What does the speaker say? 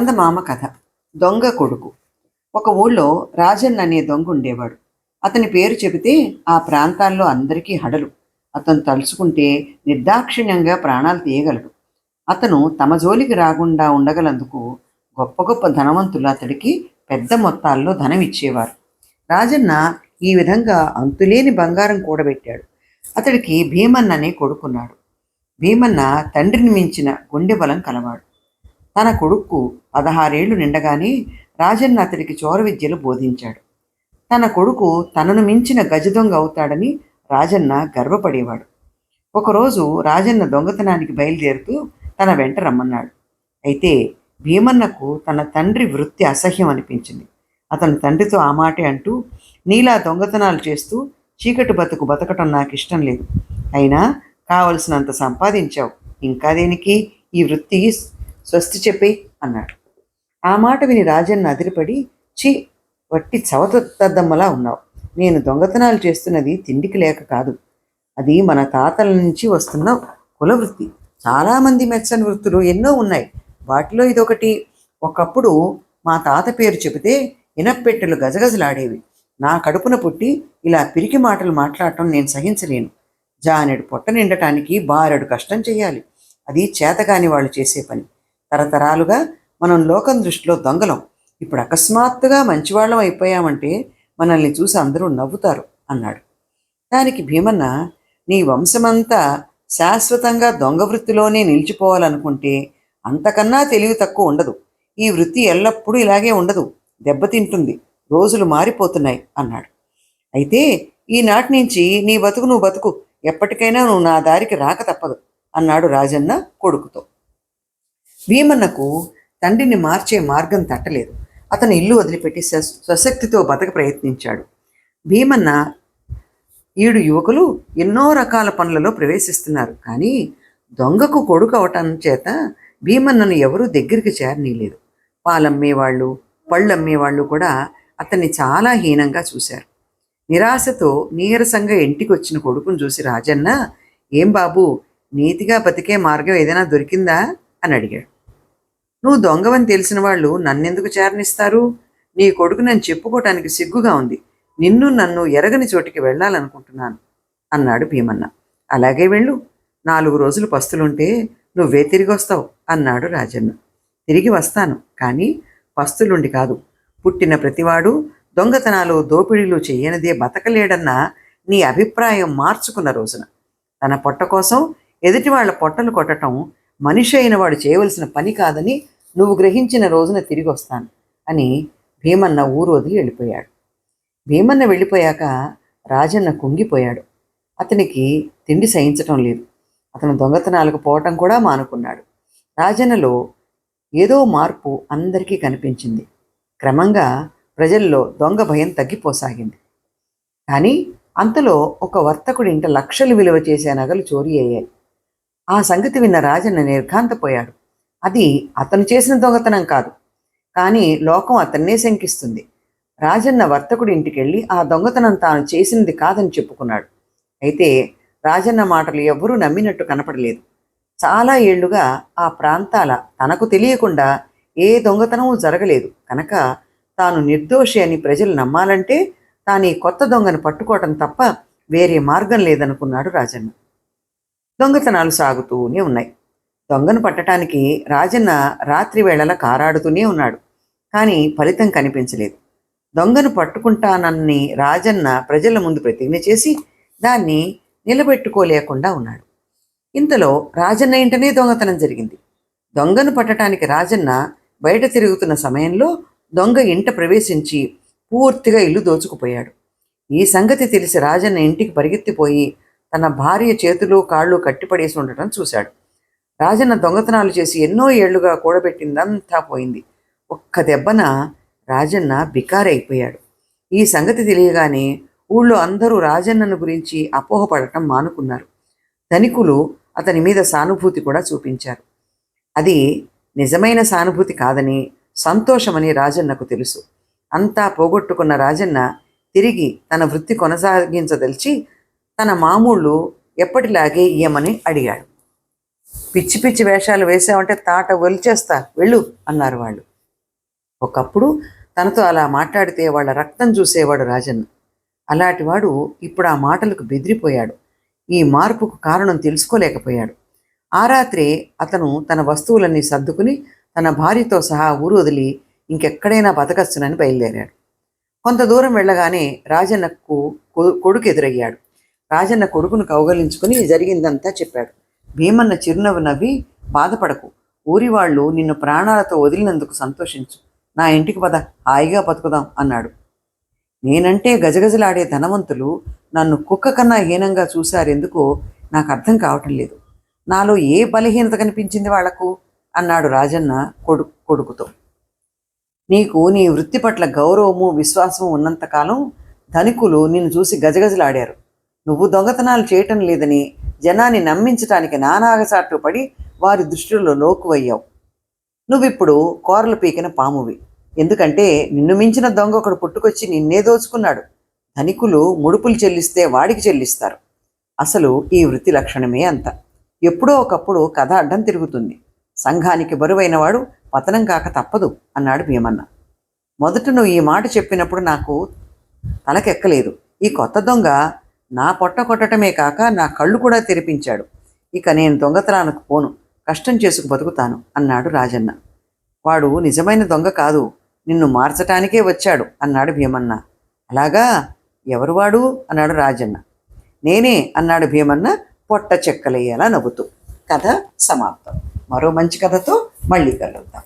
చందమామ కథ. దొంగ కొడుకు. ఒక ఊళ్ళో రాజన్ అనే దొంగ ఉండేవాడు. అతని పేరు చెబితే ఆ ప్రాంతాల్లో అందరికీ హడలు. అతను తలుచుకుంటే నిర్దాక్షిణ్యంగా ప్రాణాలు తీయగలడు. అతను తమ జోలికి రాకుండా ఉండగలందుకు గొప్ప గొప్ప ధనవంతులు అతడికి పెద్ద మొత్తాల్లో ధనం ఇచ్చేవారు. రాజన్న ఈ విధంగా అంతులేని బంగారం కూడబెట్టాడు. అతడికి భీమన్న అనే కొడుకున్నాడు. భీమన్న తండ్రిని మించిన గుండె బలం కలవాడు. తన కొడుకు 16 నిండగానే రాజన్న అతడికి చోర విద్యలు బోధించాడు. తన కొడుకు తనను మించిన గజదొంగ అవుతాడని రాజన్న గర్వపడేవాడు. ఒకరోజు రాజన్న దొంగతనానికి బయలుదేరుతూ తన వెంట రమ్మన్నాడు. అయితే భీమన్నకు తన తండ్రి వృత్తి అసహ్యం అనిపించింది. అతను తండ్రితో ఆ మాటే అంటూ, నీలా దొంగతనాలు చేస్తూ చీకటి బతుకు బతకటం నాకు ఇష్టం లేదు. అయినా కావలసినంత సంపాదించావు, ఇంకా దేనికి ఈ వృత్తి, స్వస్తి చెప్పే అన్నాడు. ఆ మాట విని రాజన్న అదిరిపడి, చి, వట్టి చవతద్దమ్మలా ఉన్నావు. నేను దొంగతనాలు చేస్తున్నది తిండికి లేక కాదు. అది మన తాతల నుంచి వస్తున్న కులవృత్తి. చాలామంది మెచ్చని వృత్తులు ఎన్నో ఉన్నాయి, వాటిలో ఇదొకటి. ఒకప్పుడు మా తాత పేరు చెబితే ఇనప్పెట్టెలు గజగజలాడేవి. నా కడుపున పుట్టి ఇలా పిరికి మాటలు మాట్లాడటం నేను సహించలేను. జానెడు పొట్ట నిండటానికి బారెడు కష్టం చేయాలి. అది చేతగాని వాళ్ళు చేసే పని. తరతరాలుగా మనం లోకం దృష్టిలో దొంగలం. ఇప్పుడు అకస్మాత్తుగా మంచివాళ్ళం అయిపోయామంటే మనల్ని చూసి అందరూ నవ్వుతారు అన్నాడు. దానికి భీమన్న, నీ వంశమంతా శాశ్వతంగా దొంగ వృత్తిలోనే నిలిచిపోవాలనుకుంటే అంతకన్నా తెలివి తక్కువ ఉండదు. ఈ వృత్తి ఎల్లప్పుడూ ఇలాగే ఉండదు, దెబ్బతింటుంది. రోజులు మారిపోతున్నాయి అన్నాడు. అయితే ఈనాటి నుంచి నీ బతుకు నువ్వు బతుకు, ఎప్పటికైనా నువ్వు నా దారికి రాక తప్పదు అన్నాడు రాజన్న కొడుకుతో. భీమన్నకు తండ్రిని మార్చే మార్గం తట్టలేదు. అతను ఇల్లు వదిలిపెట్టి స్వశక్తితో బతక ప్రయత్నించాడు. భీమన్న, యువకులు ఎన్నో రకాల పనులలో ప్రవేశిస్తున్నారు, కానీ దొంగకు కొడుకు అవటం చేత భీమన్నను ఎవరూ దగ్గరికి చేరనీయలేదు. పాలమ్మేవాళ్ళు, పళ్ళు అమ్మేవాళ్ళు కూడా అతన్ని చాలా హీనంగా చూశారు. నిరాశతో నీరసంగా ఇంటికి వచ్చిన కొడుకును చూసి రాజన్న, ఏం బాబు, నీతిగా బతికే మార్గం ఏదైనా దొరికిందా అని అడిగాడు. నువ్వు దొంగవని తెలిసిన వాళ్ళు నన్నెందుకు చేరనిస్తారు? నీ కొడుకు నన్ను చెప్పుకోవటానికి సిగ్గుగా ఉంది. నిన్ను నన్ను ఎరగని చోటికి వెళ్ళాలనుకుంటున్నాను అన్నాడు భీమన్న. అలాగే వెళ్ళు, 4 రోజులు పస్తులుంటే నువ్వే తిరిగి వస్తావు అన్నాడు రాజన్న. తిరిగి వస్తాను, కానీ పస్తులుండి కాదు. పుట్టిన ప్రతివాడు దొంగతనాలు దోపిడీలు చెయ్యనిదే బతకలేడన్న నీ అభిప్రాయం మార్చుకున్న రోజున, తన పొట్ట కోసం ఎదుటి వాళ్ళ పొట్టలు కొట్టడం మనిషి అయిన వాడు చేయవలసిన పని కాదని నువ్వు గ్రహించిన రోజున తిరిగి వస్తాను అని భీమన్న ఊరు వదిలి వెళ్ళిపోయాడు. భీమన్న వెళ్ళిపోయాక రాజన్న కుంగిపోయాడు. అతనికి తిండి సహించటం లేదు. అతను దొంగతనాలకు పోవటం కూడా మానుకున్నాడు. రాజన్నలో ఏదో మార్పు అందరికీ కనిపించింది. క్రమంగా ప్రజల్లో దొంగ భయం తగ్గిపోసాగింది. కానీ అంతలో ఒక వర్తకుడి ఇంట లక్షలు విలువ చేసే నగలు చోరీ అయ్యాయి. ఆ సంగతి విన్న రాజన్న నిర్ఘాంతపోయాడు. అది అతను చేసిన దొంగతనం కాదు, కానీ లోకం అతన్నే శంకిస్తుంది. రాజన్న వర్తకుడి ఇంటికి వెళ్ళి ఆ దొంగతనం తాను చేసినది కాదని చెప్పుకున్నాడు. అయితే రాజన్న మాటలు ఎవ్వరూ నమ్మినట్టు కనపడలేదు. చాలా ఏళ్లుగా ఆ ప్రాంతాల తనకు తెలియకుండా ఏ దొంగతనమూ జరగలేదు కనుక తాను నిర్దోషి అని ప్రజలు నమ్మాలంటే తాను ఈ కొత్త దొంగను పట్టుకోవటం తప్ప వేరే మార్గం లేదనుకున్నాడు రాజన్న. దొంగతనాలు సాగుతూనే ఉన్నాయి. దొంగను పట్టడానికి రాజన్న రాత్రి వేళలా కారాడుతూనే ఉన్నాడు, కానీ ఫలితం కనిపించలేదు. దొంగను పట్టుకుంటానని రాజన్న ప్రజల ముందు ప్రతిజ్ఞ చేసి దాన్ని నిలబెట్టుకోలేకుండా ఉన్నాడు. ఇంతలో రాజన్న ఇంటనే దొంగతనం జరిగింది. దొంగను పట్టడానికి రాజన్న బయట తిరుగుతున్న సమయంలో దొంగ ఇంట ప్రవేశించి పూర్తిగా ఇల్లు దోచుకుపోయాడు. ఈ సంగతి తెలిసి రాజన్న ఇంటికి పరిగెత్తిపోయి తన భార్య చేతులు కాళ్ళు కట్టిపడేసి ఉండటం చూశాడు. రాజన్న దొంగతనాలు చేసి ఎన్నో ఏళ్లుగా కూడబెట్టిందంతా పోయింది. ఒక్క దెబ్బన రాజన్న బికారైపోయాడు. ఈ సంగతి తెలియగానే ఊళ్ళో అందరూ రాజన్నను గురించి అపోహపడటం మానుకున్నారు. ధనికులు అతని మీద సానుభూతి కూడా చూపించారు. అది నిజమైన సానుభూతి కాదని, సంతోషమని రాజన్నకు తెలుసు. అంతా పోగొట్టుకున్న రాజన్న తిరిగి తన వృత్తి కొనసాగించదలిచి తన మామూళ్ళు ఎప్పటిలాగే ఇయ్యమని అడిగాడు. పిచ్చి పిచ్చి వేషాలు వేసావంటే తాట ఒలిచేస్తా, వెళ్ళు అన్నారు వాళ్ళు. ఒకప్పుడు తనతో అలా మాట్లాడితే వాళ్ళ రక్తం చూసేవాడు రాజన్న. అలాంటివాడు ఇప్పుడు ఆ మాటలకు బెదిరిపోయాడు. ఈ మార్పుకు కారణం తెలుసుకోలేకపోయాడు. ఆ రాత్రే అతను తన వస్తువులన్నీ సర్దుకుని తన భార్యతో సహా ఊరు వదిలి ఇంకెక్కడైనా బతకచ్చునని బయలుదేరాడు. కొంత దూరం వెళ్ళగానే రాజన్నకు కొడుకు ఎదురయ్యాడు. రాజన్న కొడుకును కౌగలించుకుని జరిగిందంతా చెప్పాడు. భీమన్న చిరునవ్వు నవ్వి, బాధపడకు, ఊరి వాళ్ళు నిన్ను ప్రాణాలతో వదిలినందుకు సంతోషించు. నా ఇంటికి పద, హాయిగా బతుకుదాం అన్నాడు. నేనంటే గజగజలాడే ధనవంతులు నన్ను కుక్క కన్నా హీనంగా చూశారెందుకో నాకు అర్థం కావటం లేదు. నాలో ఏ బలహీనత కనిపించింది వాళ్లకు అన్నాడు రాజన్న కొడుకుతో. నీకు నీ వృత్తి పట్ల గౌరవము విశ్వాసము ఉన్నంతకాలం ధనికులు నిన్ను చూసి గజగజలాడారు. నువ్వు దొంగతనాలు చేయటం లేదని జనాన్ని నమ్మించటానికి నానాగసాట్లు పడి వారి దృష్టిలో లోకువయ్యావు. నువ్విప్పుడు కోరలు పీకిన పామువి. ఎందుకంటే నిన్ను మించిన దొంగ ఒకడు పుట్టుకొచ్చి నిన్నే దోచుకున్నాడు. ధనికులు ముడుపులు చెల్లిస్తే వాడికి చెల్లిస్తారు. అసలు ఈ వృత్తి లక్షణమే అంత. ఎప్పుడో ఒకప్పుడు కథ అడ్డం తిరుగుతుంది. సంఘానికి బరువైన వాడు పతనం కాక తప్పదు అన్నాడు భీమన్న. మొదట నువ్వు ఈ మాట చెప్పినప్పుడు నాకు తలకెక్కలేదు. ఈ కొత్త దొంగ నా పొట్ట కొట్టడమే కాక నా కళ్ళు కూడా తెరిపించాడు. ఇక నేను దొంగతనానికి పోను, కష్టం చేసుకు బతుకుతాను అన్నాడు రాజన్న. వాడు నిజమైన దొంగ కాదు, నిన్ను మార్చటానికే వచ్చాడు అన్నాడు భీమన్న. అలాగా, ఎవరు వాడు అన్నాడు రాజన్న. నేనే అన్నాడు భీమన్న పొట్ట చెక్కలయ్యేలా నవ్వుతూ. కథ సమాప్తం. మరో మంచి కథతో మళ్ళీ కలుద్దాం.